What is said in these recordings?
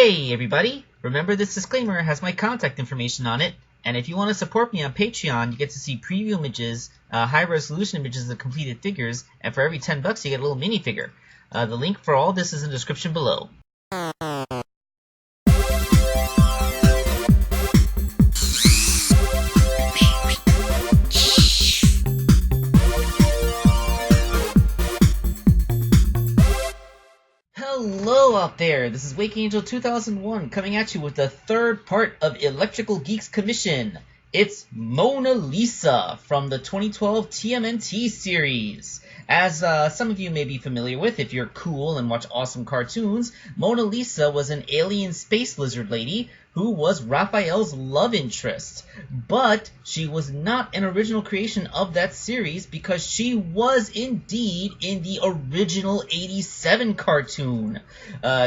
Hey everybody! Remember, this disclaimer has my contact information on it, and if you want to support me on Patreon, you get to see preview images, high-resolution images of the completed figures, and for every $10 you get a little minifigure. The link for all this is in the description below. Hello out there, this is Wake Angel 2001 coming at you with the third part of Electricalgeek's commission. It's Mona Lisa from the 2012 TMNT series. As some of you may be familiar with if you're cool and watch awesome cartoons, Mona Lisa was an alien space lizard lady who was Raphael's love interest. But she was not an original creation of that series because she was indeed in the original 87 cartoon.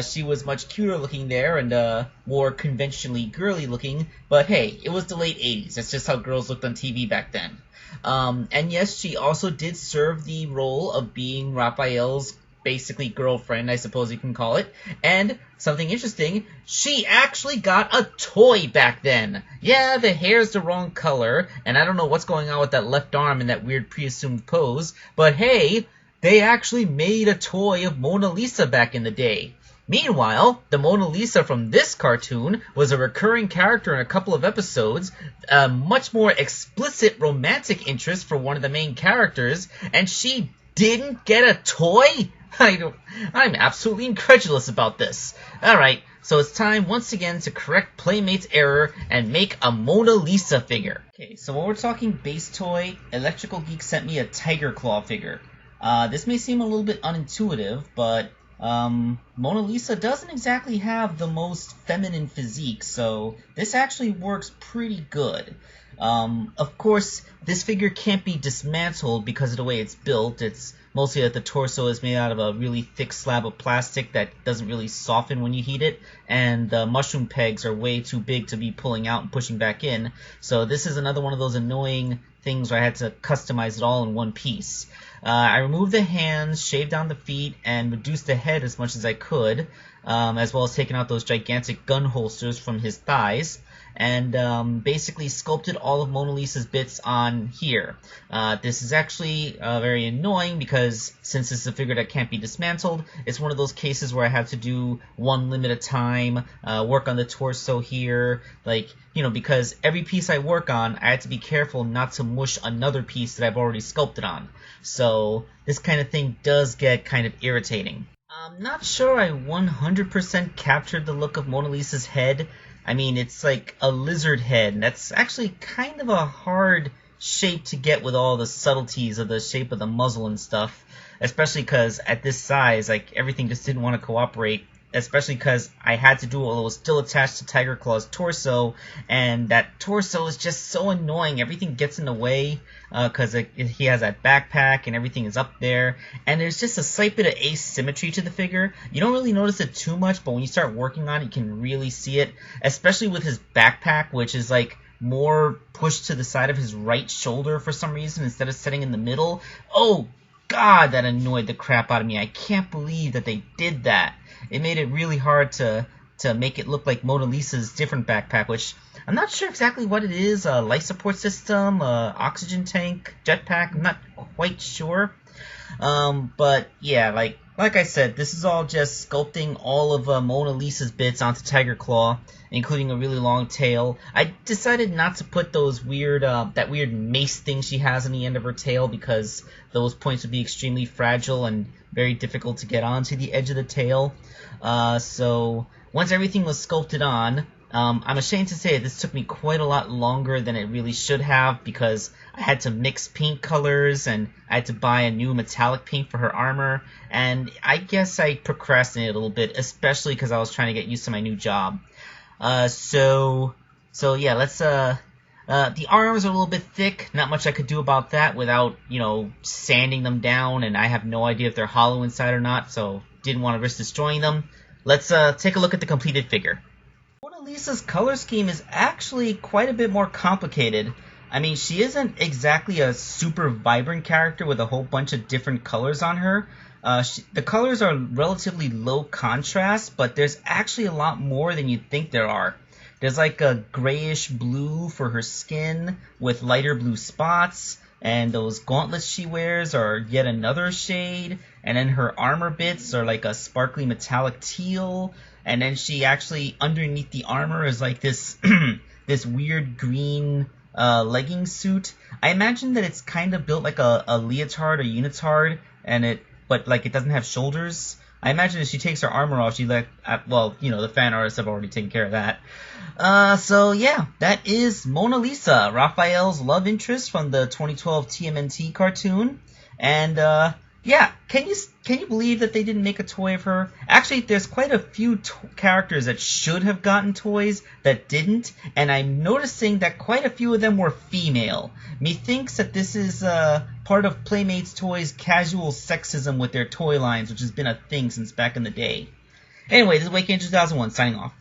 She was much cuter looking there and more conventionally girly looking, but hey, it was the late 80s. That's just how girls looked on TV back then. And yes, she also did serve the role of being Raphael's basically girlfriend, I suppose you can call it. And something interesting, she actually got a toy back then. Yeah, the hair's the wrong color, and I don't know what's going on with that left arm in that weird pre-assumed pose, but hey, they actually made a toy of Mona Lisa back in the day. Meanwhile, the Mona Lisa from this cartoon was a recurring character in a couple of episodes, a much more explicit romantic interest for one of the main characters, and she didn't get a toy? I'm absolutely incredulous about this. Alright, so it's time once again to correct Playmate's error and make a Mona Lisa figure. Okay, so when we're talking base toy, Electricalgeek sent me a Tiger Claw figure. This may seem a little bit unintuitive, but Mona Lisa doesn't exactly have the most feminine physique, so this actually works pretty good. Of course, this figure can't be dismantled because of the way it's built. It's mostly that the torso is made out of a really thick slab of plastic that doesn't really soften when you heat it, and the mushroom pegs are way too big to be pulling out and pushing back in. So this is another one of those annoying things where I had to customize it all in one piece. I removed the hands, shaved down the feet, and reduced the head as much as I could, as well as taking out those gigantic gun holsters from his thighs, and basically sculpted all of Mona Lisa's bits on here. This is actually very annoying because since it's a figure that can't be dismantled, it's one of those cases where I have to do one limb at a time, work on the torso here, because every piece I work on, I have to be careful not to mush another piece that I've already sculpted on. So this kind of thing does get kind of irritating. I'm not sure I 100% captured the look of Mona Lisa's head. I mean, it's like a lizard head, and that's actually kind of a hard shape to get with all the subtleties of the shape of the muzzle and stuff, especially because at this size, everything just didn't want to cooperate, especially because I had to do it while it was still attached to Tiger Claw's torso, and that torso is just so annoying. Everything gets in the way because he has that backpack and everything is up there, and there's just a slight bit of asymmetry to the figure. You don't really notice it too much, but when you start working on it, you can really see it, especially with his backpack, which is more pushed to the side of his right shoulder for some reason instead of sitting in the middle. Oh God, that annoyed the crap out of me. I can't believe that they did that. It made it really hard to make it look like Mona Lisa's different backpack, which I'm not sure exactly what it is. A life support system, a oxygen tank, jetpack, I'm not quite sure. But yeah, like I said, this is all just sculpting all of Mona Lisa's bits onto Tiger Claw, including a really long tail. I decided not to put those weird, that weird mace thing she has on the end of her tail because those points would be extremely fragile and very difficult to get onto the edge of the tail. So once everything was sculpted on, I'm ashamed to say this took me quite a lot longer than it really should have because I had to mix paint colors and I had to buy a new metallic paint for her armor, and I guess I procrastinated a little bit, especially because I was trying to get used to my new job. So yeah, let's the arms are a little bit thick, not much I could do about that without, sanding them down, and I have no idea if they're hollow inside or not, so didn't want to risk destroying them. Let's take a look at the completed figure. Mona Lisa's color scheme is actually quite a bit more complicated. I mean, she isn't exactly a super vibrant character with a whole bunch of different colors on her, The colors are relatively low contrast, but there's actually a lot more than you'd think there are. There's like a grayish blue for her skin with lighter blue spots, and those gauntlets she wears are yet another shade, and then her armor bits are like a sparkly metallic teal, and then she actually, underneath the armor, is like this this weird green legging suit. I imagine that it's kind of built like a leotard or unitard, but like it doesn't have shoulders. I imagine if she takes her armor off, the fan artists have already taken care of that. So yeah, that is Mona Lisa, Raphael's love interest from the 2012 TMNT cartoon. And yeah, can you believe that they didn't make a toy of her? Actually, there's quite a few characters that should have gotten toys that didn't, and I'm noticing that quite a few of them were female. Methinks that this is part of Playmates Toys' casual sexism with their toy lines, which has been a thing since back in the day. Anyway, this is Wake 2001 signing off.